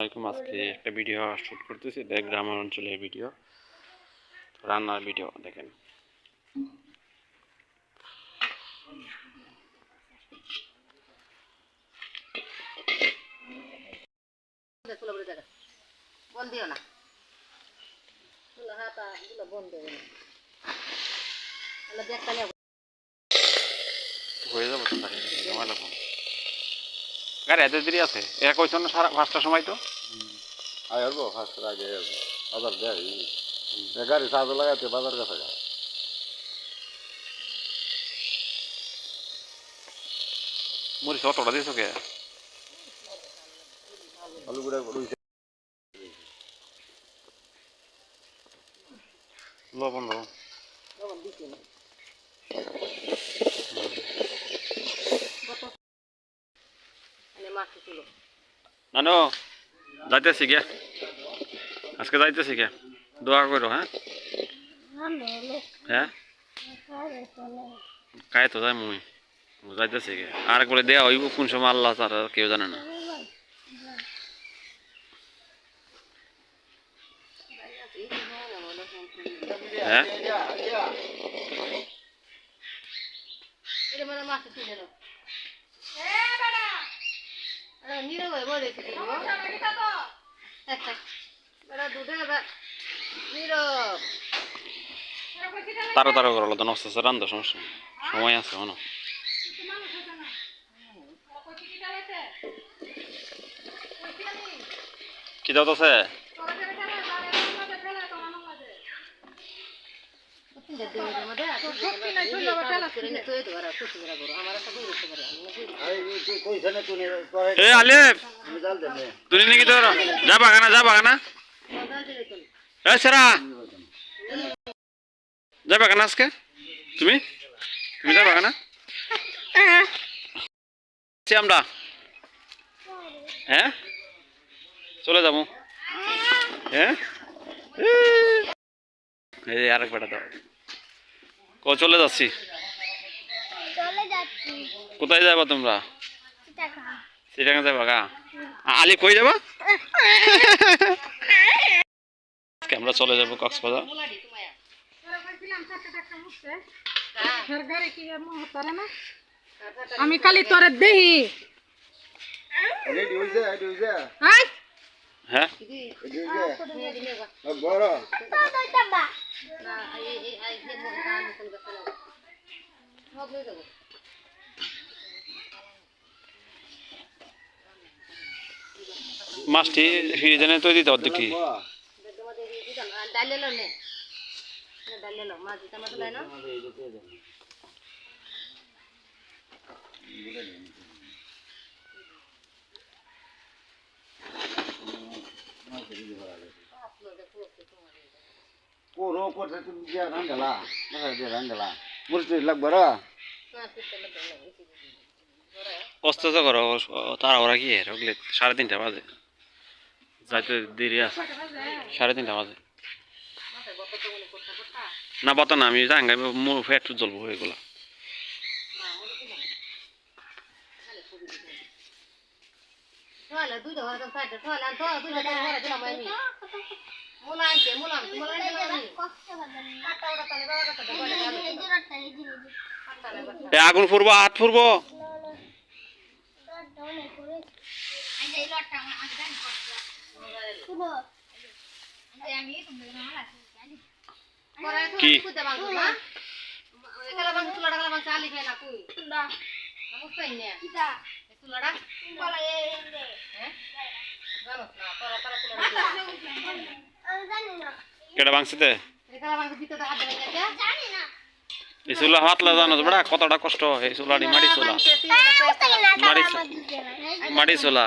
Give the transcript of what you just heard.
আজকে একটা video shoot করতেছি, গ্রামের অঞ্চলের ভিডিও, রান্নার ভিডিও দেখেন। হয়ে যাবো তো গাড়ি এত দেরি আছে, এরা কইছ না সারা 5টার সময় তো আসবো 5টার আগে বাজার দেয় গাড়ি চার্জ লাগাতে বাজার কাছে মরিচ অতটা দিয়েছো কে? আলু গুঁড়া রয়েছে লবণ দাও। নানু যাইতেছি গে, আজকে যাইতেছি গে, দোয়া করো। হ্যাঁ হ্যাঁ কায় তো যাই মুই যাইতেছি গে, আর বলে দেয়া হইব কোন সময় আল্লাহ তারা কেউ জানে না। হ্যাঁ তারো তারো করলো তো নষ্ট রান্ধো, সমস্যা সময় আছে মনে। কি দাও তো আলিফ তুমি নাকি তো যাবা কানা সেরা যাবা কানা আজকে তুমি তুমি যাবা কানা আমরা হ্যাঁ চলে যাবো। হ্যাঁ এই আরেক বেটা দাও ক চলে যাচ্ছি। কোথায় যাবা তোমরা? চিটাগাং যাবা গা? আলি কই যাবা? আমরা চলে যাবো কক্সবাজার। আমি খালি তোরে দেহি হ্যাঁ মাছটি ফ্রিজে তৈরি দিতে অর্ধেক কি কষ্ট করো তারা ওরা কি 3:30 বাজে যাইতে দেরি আছে, 3:30 বাজে না বতো না আমি জাঙ্গাই ফ্যাট জ্বলবো এগুলা। আগুন ফুরবো, হাত ফুরবো। কি কেডা ভাঙছিতে এই চুলা হাতলা জানো বেড়া কতটা কষ্ট। এই চুলাটি মাটি চুলা, মাটি চুলা